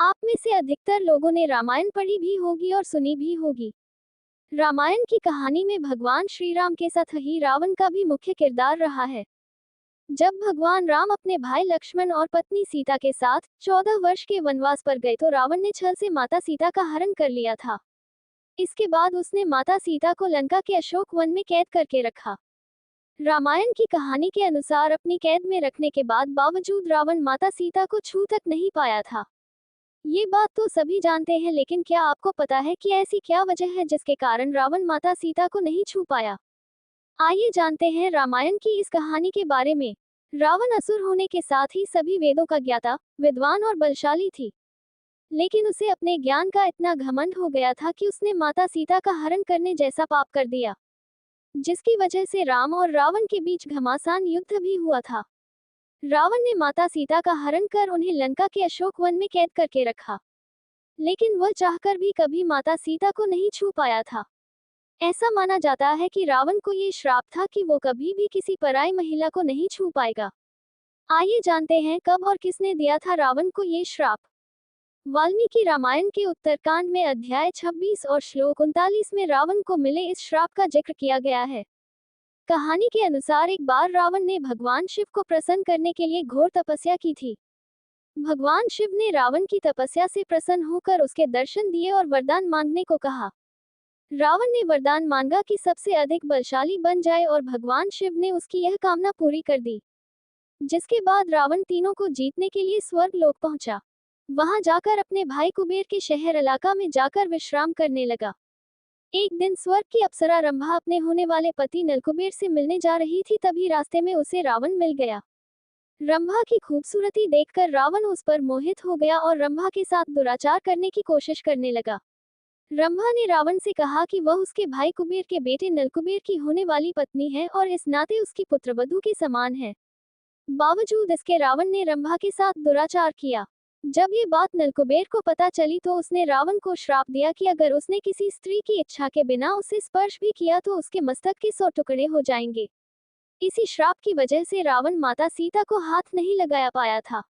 आप में से अधिकतर लोगों ने रामायण पढ़ी भी होगी और सुनी भी होगी। रामायण की कहानी में भगवान श्री राम के साथ ही रावण का भी मुख्य किरदार रहा है। जब भगवान राम अपने भाई लक्ष्मण और पत्नी सीता के साथ 14 वर्ष के वनवास पर गए तो रावण ने छल से माता सीता का हरण कर लिया था। इसके बाद उसने माता सीता को लंका के अशोक वन में कैद करके रखा। रामायण की कहानी के अनुसार अपनी कैद में रखने के बावजूद रावण माता सीता को छू तक नहीं पाया था। ये बात तो सभी जानते हैं, लेकिन क्या आपको पता है कि ऐसी क्या वजह है जिसके कारण रावण माता सीता को नहीं छू पाया? आइए जानते हैं रामायण की इस कहानी के बारे में। रावण असुर होने के साथ ही सभी वेदों का ज्ञाता, विद्वान और बलशाली थी। लेकिन उसे अपने ज्ञान का इतना घमंड हो गया था कि उसने माता सीता का हरण करने जैसा पाप कर दिया, जिसकी वजह से राम और रावण के बीच घमासान युद्ध भी हुआ था। रावण ने माता सीता का हरण कर उन्हें लंका के अशोक वन में कैद करके रखा, लेकिन वह चाहकर भी कभी माता सीता को नहीं छू पाया था। ऐसा माना जाता है कि रावण को ये श्राप था कि वो कभी भी किसी पराई महिला को नहीं छू पाएगा। आइए जानते हैं कब और किसने दिया था रावण को ये श्राप। वाल्मीकि रामायण के उत्तरकांड में अध्याय 26 और श्लोक 39 में रावण को मिले इस श्राप का जिक्र किया गया है। कहानी के अनुसार एक बार रावण ने भगवान शिव को प्रसन्न करने के लिए घोर तपस्या की थी। भगवान शिव ने रावण की तपस्या से प्रसन्न होकर उसके दर्शन दिए और वरदान मांगने को कहा। रावण ने वरदान मांगा कि सबसे अधिक बलशाली बन जाए और भगवान शिव ने उसकी यह कामना पूरी कर दी। जिसके बाद रावण तीनों को जीतने के लिए स्वर्ग लोक पहुंचा। वहां जाकर अपने भाई कुबेर के शहर इलाका में जाकर विश्राम करने लगा। एक दिन स्वर्ग की अप्सरा रंभा अपने होने वाले पति नलकुबेर से मिलने जा रही थी, तभी रास्ते में उसे रावण मिल गया। रंभा की खूबसूरती देखकर रावण उस पर मोहित हो गया और रंभा के साथ दुराचार करने की कोशिश करने लगा। रंभा ने रावण से कहा कि वह उसके भाई कुबेर के बेटे नलकुबेर की होने वाली पत्नी है और इस नाते उसकी पुत्रवधू के समान है। बावजूद इसके रावण ने रंभा के साथ दुराचार किया। जब ये बात नलकुबेर को पता चली तो उसने रावण को श्राप दिया कि अगर उसने किसी स्त्री की इच्छा के बिना उसे स्पर्श भी किया तो उसके मस्तक के 100 टुकड़े हो जाएंगे। इसी श्राप की वजह से रावण माता सीता को हाथ नहीं लगाया पाया था।